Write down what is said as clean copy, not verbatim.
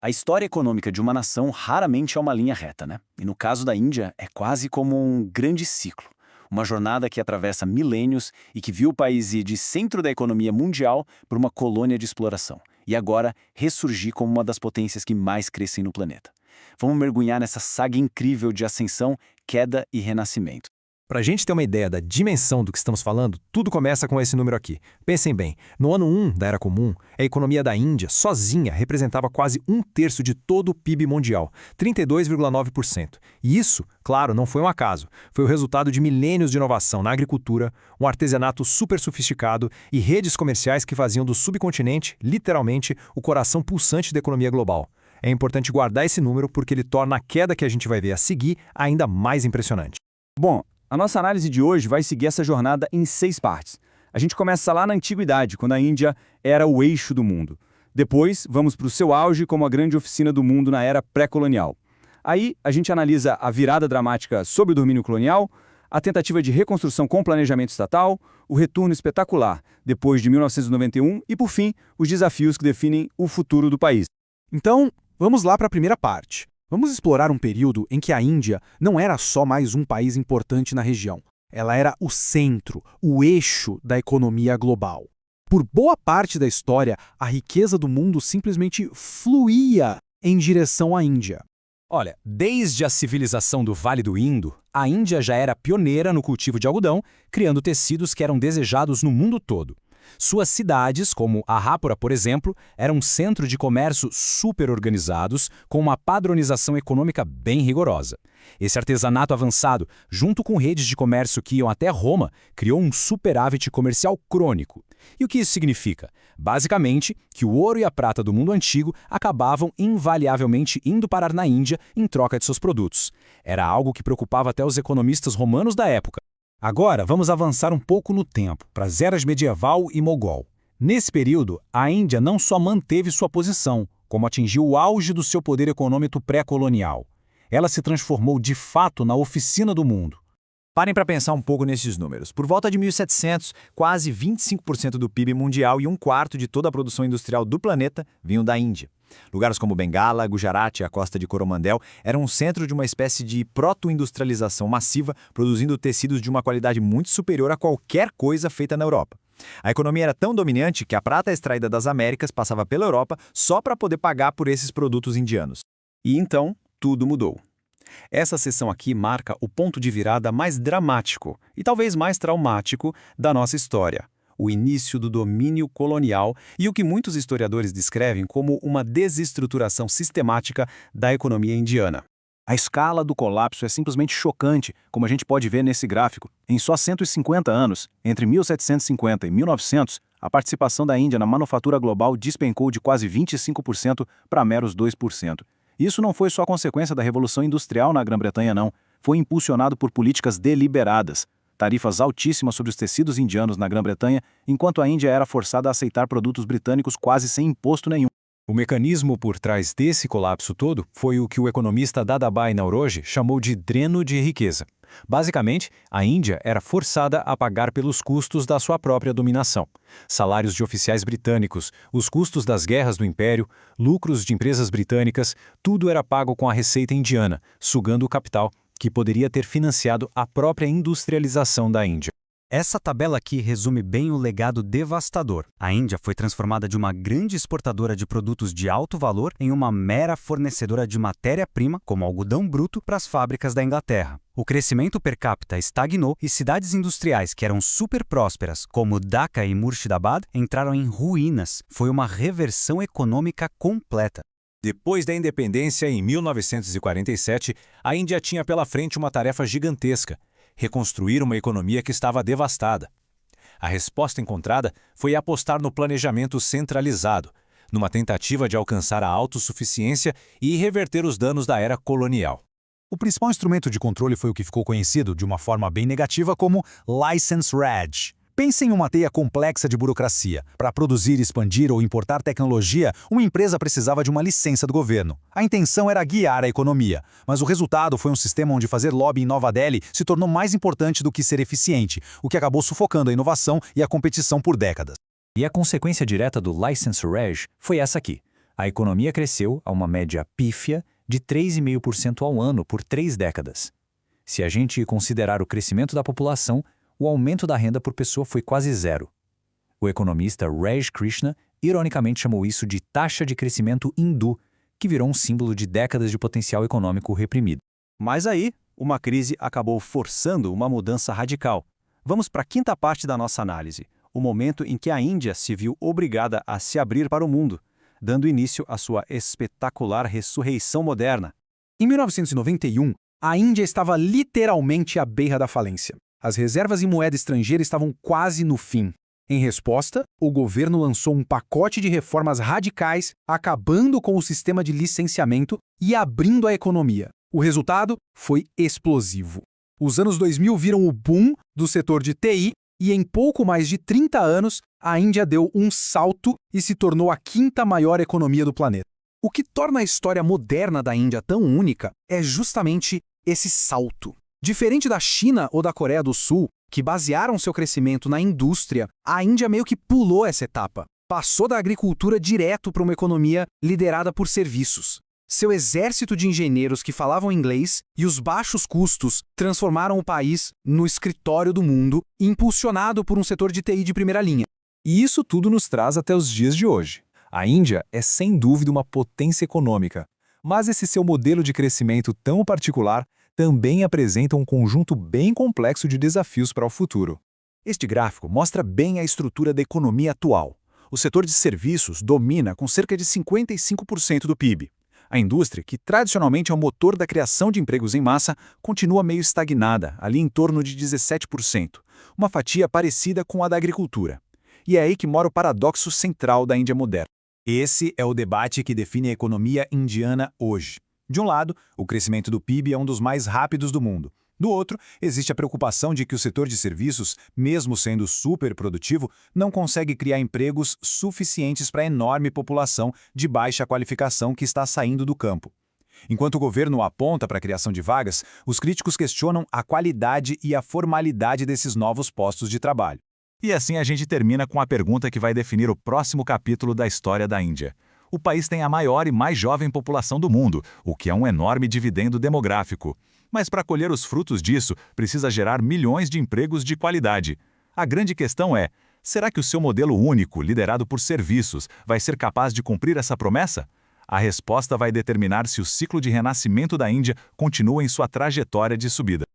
A história econômica de uma nação raramente é uma linha reta, né? E no caso da Índia, é quase como um grande ciclo. Uma jornada que atravessa milênios e que viu o país ir de centro da economia mundial para uma colônia de exploração. E agora ressurgir como uma das potências que mais crescem no planeta. Vamos mergulhar nessa saga incrível de ascensão, queda e renascimento. Para a gente ter uma ideia da dimensão do que estamos falando, tudo começa com esse número aqui. Pensem bem, no ano 1 da Era Comum, a economia da Índia, sozinha, representava quase um terço de todo o PIB mundial, 32,9%. E isso, claro, não foi um acaso. Foi o resultado de milênios de inovação na agricultura, um artesanato super sofisticado e redes comerciais que faziam do subcontinente, literalmente, o coração pulsante da economia global. É importante guardar esse número porque ele torna a queda que a gente vai ver a seguir ainda mais impressionante. Bom, a nossa análise de hoje vai seguir essa jornada em 6 partes. A gente começa lá na Antiguidade, quando a Índia era o eixo do mundo. Depois, vamos para o seu auge como a grande oficina do mundo na era pré-colonial. Aí, a gente analisa a virada dramática sob o domínio colonial, a tentativa de reconstrução com planejamento estatal, o retorno espetacular depois de 1991 e, por fim, os desafios que definem o futuro do país. Então, vamos lá para a primeira parte. Vamos explorar um período em que a Índia não era só mais um país importante na região. Ela era o centro, o eixo da economia global. Por boa parte da história, a riqueza do mundo simplesmente fluía em direção à Índia. Olha, desde a civilização do Vale do Indo, a Índia já era pioneira no cultivo de algodão, criando tecidos que eram desejados no mundo todo. Suas cidades, como Ahapura, por exemplo, eram um centro de comércio super organizados, com uma padronização econômica bem rigorosa. Esse artesanato avançado, junto com redes de comércio que iam até Roma, criou um superávit comercial crônico. E o que isso significa? Basicamente, que o ouro e a prata do mundo antigo acabavam invariavelmente indo parar na Índia em troca de seus produtos. Era algo que preocupava até os economistas romanos da época. Agora, vamos avançar um pouco no tempo, para as eras medieval e mogol. Nesse período, a Índia não só manteve sua posição, como atingiu o auge do seu poder econômico pré-colonial. Ela se transformou de fato na oficina do mundo. Parem para pensar um pouco nesses números. Por volta de 1700, quase 25% do PIB mundial e um quarto de toda a produção industrial do planeta vinham da Índia. Lugares como Bengala, Gujarat e a costa de Coromandel eram um centro de uma espécie de proto-industrialização massiva, produzindo tecidos de uma qualidade muito superior a qualquer coisa feita na Europa. A economia era tão dominante que a prata extraída das Américas passava pela Europa só para poder pagar por esses produtos indianos. E então, tudo mudou. Essa seção aqui marca o ponto de virada mais dramático e talvez mais traumático da nossa história. O início do domínio colonial e o que muitos historiadores descrevem como uma desestruturação sistemática da economia indiana. A escala do colapso é simplesmente chocante, como a gente pode ver nesse gráfico. Em só 150 anos, entre 1750 e 1900, a participação da Índia na manufatura global despencou de quase 25% para meros 2%. Isso não foi só consequência da Revolução Industrial na Grã-Bretanha, não. Foi impulsionado por políticas deliberadas. Tarifas altíssimas sobre os tecidos indianos na Grã-Bretanha, enquanto a Índia era forçada a aceitar produtos britânicos quase sem imposto nenhum. O mecanismo por trás desse colapso todo foi o que o economista Dadabhai Naoroji chamou de dreno de riqueza. Basicamente, a Índia era forçada a pagar pelos custos da sua própria dominação. Salários de oficiais britânicos, os custos das guerras do Império, lucros de empresas britânicas, tudo era pago com a receita indiana, sugando o capital, que poderia ter financiado a própria industrialização da Índia. Essa tabela aqui resume bem o legado devastador. A Índia foi transformada de uma grande exportadora de produtos de alto valor em uma mera fornecedora de matéria-prima, como algodão bruto, para as fábricas da Inglaterra. O crescimento per capita estagnou e cidades industriais que eram super prósperas, como Dhaka e Murshidabad, entraram em ruínas. Foi uma reversão econômica completa. Depois da independência, em 1947, a Índia tinha pela frente uma tarefa gigantesca: reconstruir uma economia que estava devastada. A resposta encontrada foi apostar no planejamento centralizado, numa tentativa de alcançar a autossuficiência e reverter os danos da era colonial. O principal instrumento de controle foi o que ficou conhecido de uma forma bem negativa como License Reg. Pense em uma teia complexa de burocracia. Para produzir, expandir ou importar tecnologia, uma empresa precisava de uma licença do governo. A intenção era guiar a economia, mas o resultado foi um sistema onde fazer lobby em Nova Delhi se tornou mais importante do que ser eficiente, o que acabou sufocando a inovação e a competição por décadas. E a consequência direta do License Reg foi essa aqui. A economia cresceu a uma média pífia de 3,5% ao ano por 3 décadas. Se a gente considerar o crescimento da população, o aumento da renda por pessoa foi quase zero. O economista Raj Krishna ironicamente chamou isso de taxa de crescimento hindu, que virou um símbolo de décadas de potencial econômico reprimido. Mas aí, uma crise acabou forçando uma mudança radical. Vamos para a quinta parte da nossa análise, o momento em que a Índia se viu obrigada a se abrir para o mundo, dando início à sua espetacular ressurreição moderna. Em 1991, a Índia estava literalmente à beira da falência. As reservas em moeda estrangeira estavam quase no fim. Em resposta, o governo lançou um pacote de reformas radicais, acabando com o sistema de licenciamento e abrindo a economia. O resultado foi explosivo. Os anos 2000 viram o boom do setor de TI e em pouco mais de 30 anos, a Índia deu um salto e se tornou a quinta maior economia do planeta. O que torna a história moderna da Índia tão única é justamente esse salto. Diferente da China ou da Coreia do Sul, que basearam seu crescimento na indústria, a Índia meio que pulou essa etapa. Passou da agricultura direto para uma economia liderada por serviços. Seu exército de engenheiros que falavam inglês e os baixos custos transformaram o país no escritório do mundo, impulsionado por um setor de TI de primeira linha. E isso tudo nos traz até os dias de hoje. A Índia é sem dúvida uma potência econômica, mas esse seu modelo de crescimento tão particular também apresenta um conjunto bem complexo de desafios para o futuro. Este gráfico mostra bem a estrutura da economia atual. O setor de serviços domina com cerca de 55% do PIB. A indústria, que tradicionalmente é o motor da criação de empregos em massa, continua meio estagnada, ali em torno de 17%, uma fatia parecida com a da agricultura. E é aí que mora o paradoxo central da Índia moderna. Esse é o debate que define a economia indiana hoje. De um lado, o crescimento do PIB é um dos mais rápidos do mundo. Do outro, existe a preocupação de que o setor de serviços, mesmo sendo super produtivo, não consegue criar empregos suficientes para a enorme população de baixa qualificação que está saindo do campo. Enquanto o governo aponta para a criação de vagas, os críticos questionam a qualidade e a formalidade desses novos postos de trabalho. E assim a gente termina com a pergunta que vai definir o próximo capítulo da história da Índia. O país tem a maior e mais jovem população do mundo, o que é um enorme dividendo demográfico. Mas para colher os frutos disso, precisa gerar milhões de empregos de qualidade. A grande questão é, será que o seu modelo único, liderado por serviços, vai ser capaz de cumprir essa promessa? A resposta vai determinar se o ciclo de renascimento da Índia continua em sua trajetória de subida.